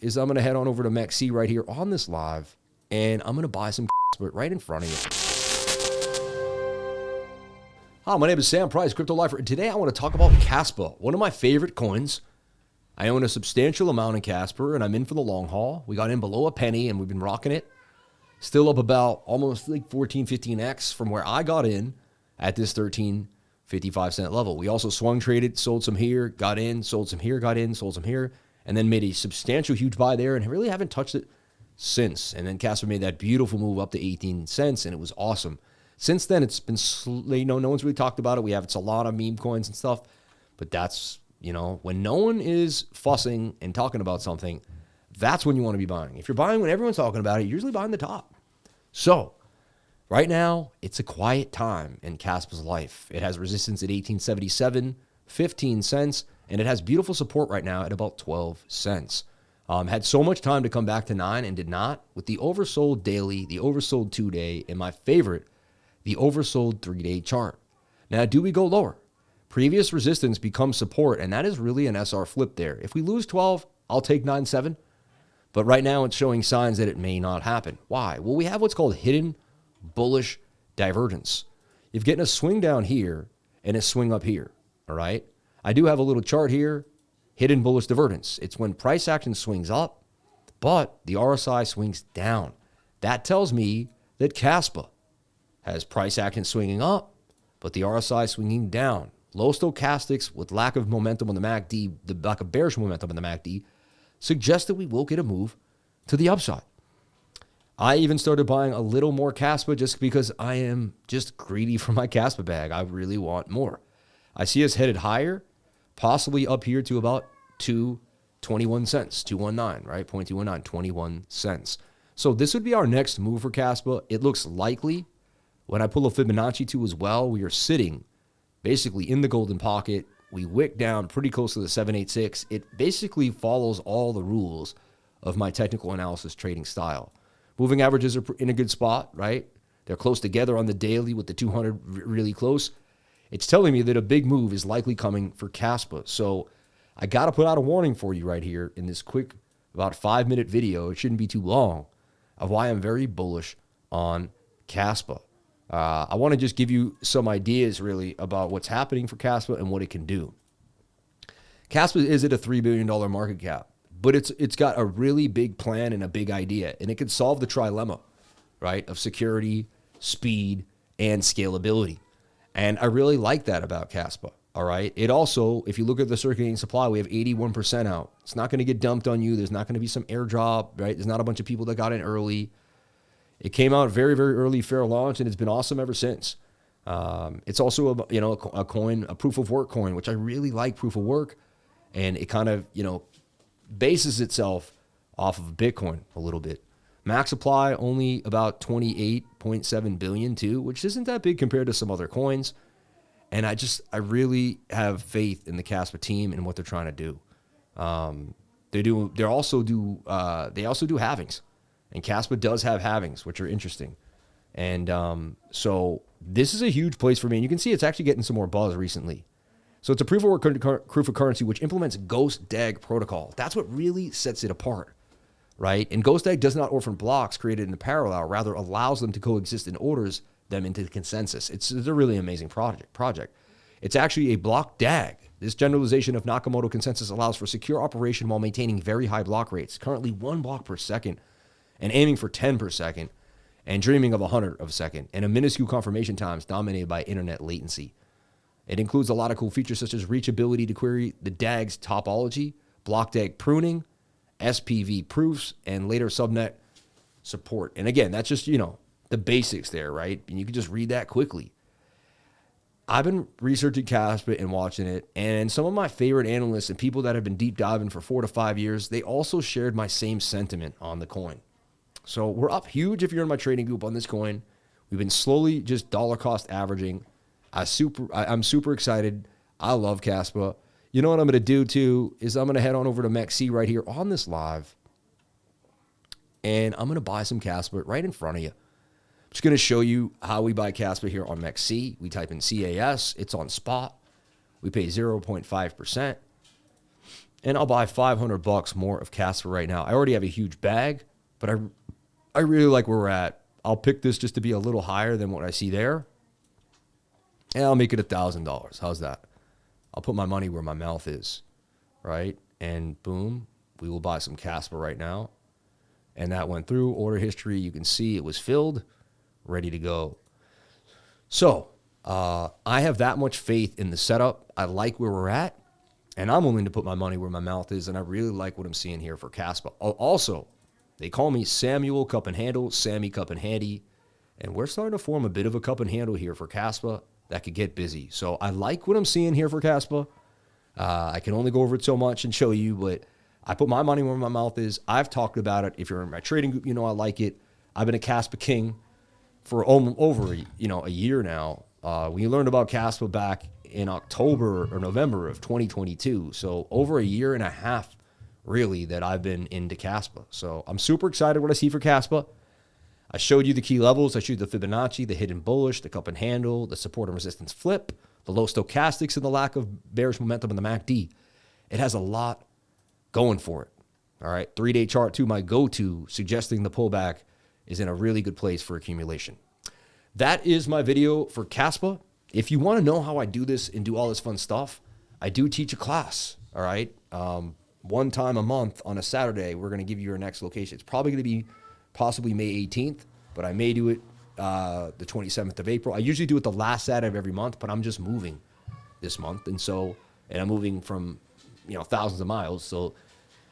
is I'm going to head on over to MEXC right here on this live, and I'm going to buy some Caspa right in front of you. Hi, my name is Sam Price, Crypto Lifer, and today I want to talk about Caspa, one of my favorite coins. I own a substantial amount in Caspa, and I'm in for the long haul. We got in below a penny, and we've been rocking it. Still up about almost like 14, 15x from where I got in at this 13.55 cent level. We also swung traded, sold some here, got in, sold some here, got in, sold some here, and then made a substantial huge buy there and really haven't touched it since. And then Caspa made that beautiful move up to 18 cents, and it was awesome. Since then, it's been, no one's really talked about it. We have it's a lot of meme coins and stuff, but that's, when no one is fussing and talking about something, that's when you want to be buying. If you're buying when everyone's talking about it, you're usually buying the top. So right now, it's a quiet time in Caspa's life. It has resistance at 1877, 15 cents, and it has beautiful support right now at about 12 cents. Had so much time to come back to 9 and did not. With the oversold daily, the oversold 2-day, and my favorite, the oversold 3-day chart. Now, do we go lower? Previous resistance becomes support, and that is really an SR flip there. If we lose 12, I'll take 9.7. But right now, it's showing signs that it may not happen. Why? Well, we have what's called hidden bullish divergence. You're getting a swing down here and a swing up here, all right? I do have a little chart here, hidden bullish divergence. It's when price action swings up, but the RSI swings down. That tells me that Caspa has price action swinging up, but the RSI swinging down. Low stochastics with lack of momentum on the MACD, the lack of bearish momentum on the MACD, suggests that we will get a move to the upside. I even started buying a little more Caspa just because I am just greedy for my Caspa bag. I really want more. I see us headed higher, possibly up here to about 2.21 cents, 219, right? 0.219, 21 cents. So this would be our next move for Caspa. It looks likely. When I pull a Fibonacci 2 as well, we are sitting basically in the golden pocket. We wick down pretty close to the 786. It basically follows all the rules of my technical analysis trading style. Moving averages are in a good spot, right? They're close together on the daily with the 200 really close. It's telling me that a big move is likely coming for Caspa. So I got to put out a warning for you right here in this quick, about 5-minute video. It shouldn't be too long, of why I'm very bullish on Caspa. I want to just give you some ideas really about what's happening for Caspa and what it can do. Caspa is at a $3 billion market cap, but it's got a really big plan and a big idea, and it can solve the trilemma, right, of security, speed, and scalability. And I really like that about Caspa, all right? It also, if you look at the circulating supply, we have 81% out. It's not going to get dumped on you. There's not going to be some airdrop, right? There's not a bunch of people that got in early. It came out very, very early, fair launch, and it's been awesome ever since. It's also a coin, a proof of work coin, which I really like proof of work, and it kind of bases itself off of Bitcoin a little bit. Max supply only about 28.7 billion too, which isn't that big compared to some other coins. And I really have faith in the Caspa team and what they're trying to do. They also do halvings. And Caspa does have halvings, which are interesting. And so this is a huge place for me. And you can see it's actually getting some more buzz recently. So it's a proof of work proof of currency, which implements Ghost DAG protocol. That's what really sets it apart, right? And Ghost DAG does not orphan blocks created in the parallel, rather allows them to coexist and orders them into the consensus. It's a really amazing project. It's actually a block DAG. This generalization of Nakamoto consensus allows for secure operation while maintaining very high block rates, currently 1 block per second, and aiming for 10 per second, and dreaming of 100 of a second, and a minuscule confirmation times dominated by internet latency. It includes a lot of cool features such as reachability to query the DAG's topology, block DAG pruning, SPV proofs, and later subnet support. And again, that's just, the basics there, right? And you can just read that quickly. I've been researching Caspa and watching it, and some of my favorite analysts and people that have been deep diving for 4 to 5 years, they also shared my same sentiment on the coin. So we're up huge if you're in my trading group on this coin. We've been slowly just dollar cost averaging. I'm super excited. I love Caspa. You know what I'm going to do too is I'm going to head on over to MEXC right here on this live, and I'm going to buy some Caspa right in front of you. I'm just going to show you how we buy Caspa here on MEXC. We type in CAS. It's on spot. We pay 0.5%. and I'll buy 500 bucks more of Caspa right now. I already have a huge bag, but I really like where we're at. I'll pick this just to be a little higher than what I see there, and I'll make it $1,000. How's that? I'll put my money where my mouth is, right? And boom, we will buy some Caspa right now. And that went through. Order history, you can see it was filled, ready to go. So I have that much faith in the setup. I like where we're at, and I'm willing to put my money where my mouth is, and I really like what I'm seeing here for Caspa. Also, they call me Samuel Cup and Handle, Sammy Cup and Handy, and we're starting to form a bit of a cup and handle here for Caspa that could get busy. So I like what I'm seeing here for Caspa. I can only go over it so much and show you, but I put my money where my mouth is. I've talked about it. If you're in my trading group, you know I like it. I've been a Caspa king for over a year now. We learned about Caspa back in October or November of 2022. So over a year and a half, really, that I've been into Caspa. So I'm super excited what I see for Caspa. I showed you the key levels. I showed you the Fibonacci, the hidden bullish, the cup and handle, the support and resistance flip, the low stochastics, and the lack of bearish momentum in the MACD. It has a lot going for it. All right. 3-day chart too, my go-to, suggesting the pullback is in a really good place for accumulation. That is my video for Caspa. If you want to know how I do this and do all this fun stuff, I do teach a class. All right. One time a month on a Saturday, we're going to give you your next location. It's probably going to be possibly May 18th, but I may do it the 27th of April. I usually do it the last Saturday of every month, but I'm just moving this month. And I'm moving from, thousands of miles. So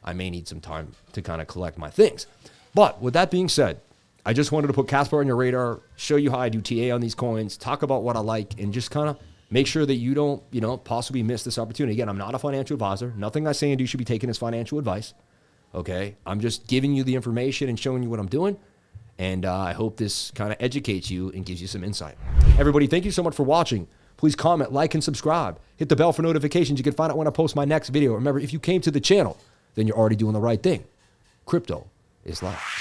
I may need some time to kind of collect my things. But with that being said, I just wanted to put Caspa on your radar, show you how I do TA on these coins, talk about what I like, and just kind of make sure that you don't, possibly miss this opportunity. Again, I'm not a financial advisor. Nothing I say and do should be taken as financial advice. Okay? I'm just giving you the information and showing you what I'm doing. And I hope this kind of educates you and gives you some insight. Everybody, thank you so much for watching. Please comment, like, and subscribe. Hit the bell for notifications. You can find out when I post my next video. Remember, if you came to the channel, then you're already doing the right thing. Crypto is life.